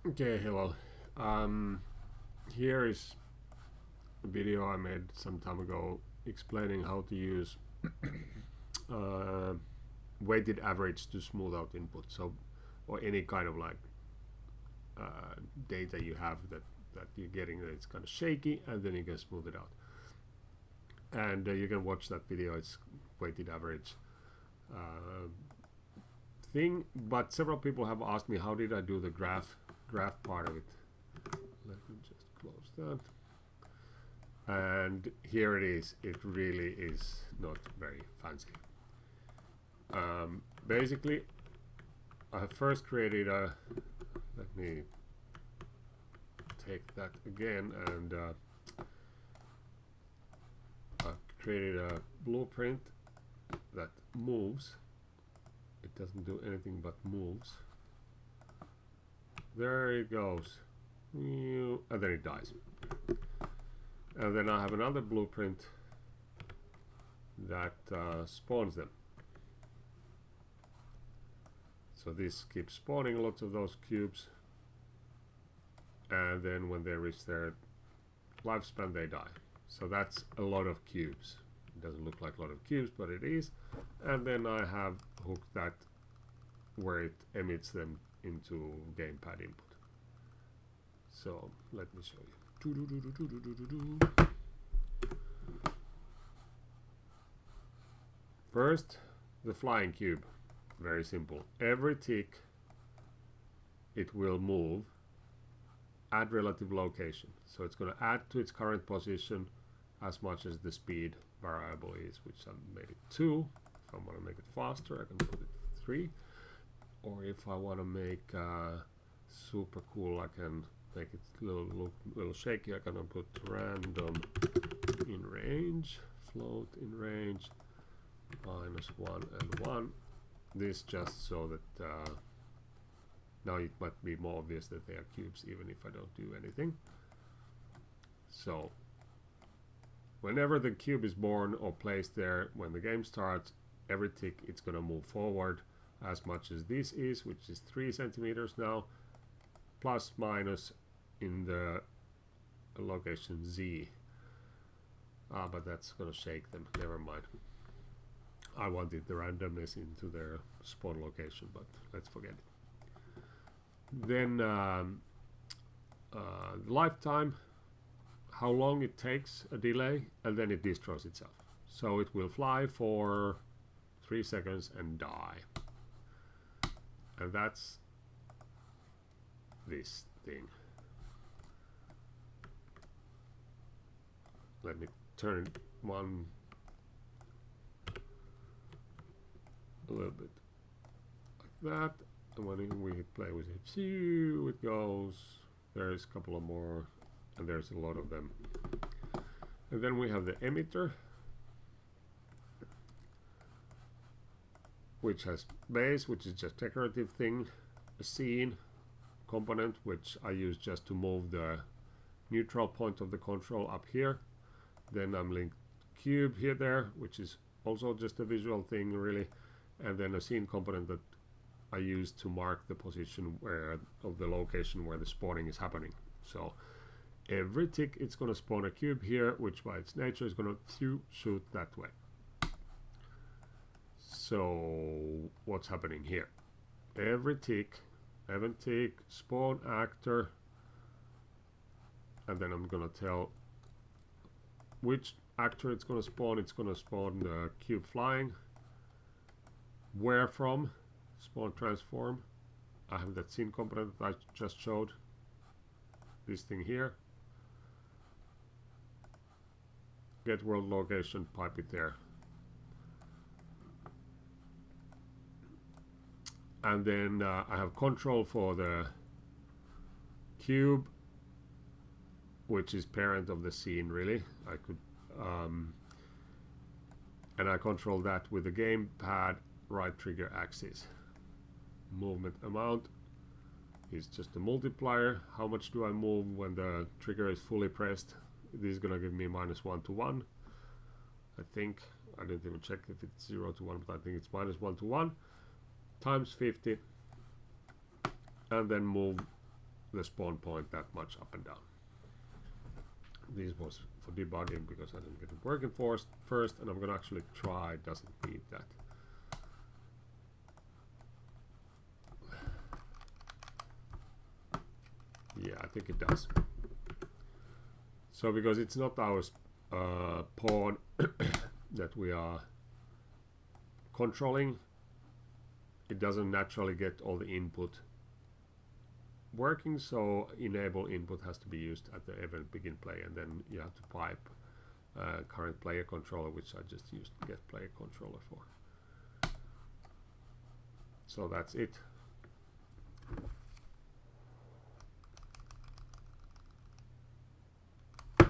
Okay, hello. Um, Here is a video I made some time ago explaining how to use uh, weighted average to smooth out input. So, or any kind of like data you have that you're getting that it's kind of shaky, and then you can smooth it out. And you can watch that video. It's weighted average uh, thing. But several people have asked me how did I do the graph part of it. Let me just close that. And here it is. It really is not very fancy. Basically, I first created a. Let me take that again, and I created a blueprint that moves. It doesn't do anything but moves. There it goes, and then it dies. And then I have another blueprint that spawns them. So this keeps spawning lots of those cubes, and then when they reach their lifespan they die. So that's a lot of cubes. It doesn't look like a lot of cubes, but it is. And then I have hooked that where it emits them into gamepad input. So let me show you. First, the flying cube. Very simple. Every tick it will move at relative location. So it's going to add to its current position as much as the speed variable is, which I made it 2. If I want to make it faster, I can put it 3. Or if I want to make super cool, I can make it little shaky. I can put random in range, float in range, -1 and 1. This just so that now it might be more obvious that they are cubes even if I don't do anything. So whenever the cube is born or placed there, when the game starts, every tick it's going to move forward as much as this is, which is 3 centimeters now, plus minus in the location Z. But that's going to shake them. Never mind. I wanted the randomness into their spawn location, but let's forget it. Then the lifetime, how long it takes a delay, and then it destroys itself. So it will fly for 3 seconds and die. And that's this thing. Let me turn one a little bit like that, and when we play with it, it goes. There's a couple of more, and there's a lot of them. And then we have the emitter, which has base, which is just decorative thing, a scene component, which I use just to move the neutral point of the control up here. Then I'm linked cube here there, which is also just a visual thing really. And then a scene component that I use to mark the position of the location where the spawning is happening. So every tick it's going to spawn a cube here, which by its nature is going to shoot that way. So what's happening here? Every tick, event tick, spawn actor, and then I'm going to tell which actor it's going to spawn. It's going to spawn the cube flying. Where from? Spawn transform. I have that scene component that I just showed. This thing here. Get world location, pipe it there. And then I have control for the cube, which is parent of the scene really. I could and I control that with the gamepad right trigger axis. Movement amount is just a multiplier. How much do I move when the trigger is fully pressed? This is gonna give me -1 to 1. I think I didn't even check if it's 0 to 1, but I think it's -1 to 1 times 50, and then move the spawn point that much up and down. This was for debugging because I didn't get it working first, and I'm going to actually try. It doesn't need that. Yeah, I think it does. So because it's not our pawn that we are controlling, it doesn't naturally get all the input working, so enable input has to be used at the event begin play, and then you have to pipe current player controller, which I just used get player controller for. So that's it.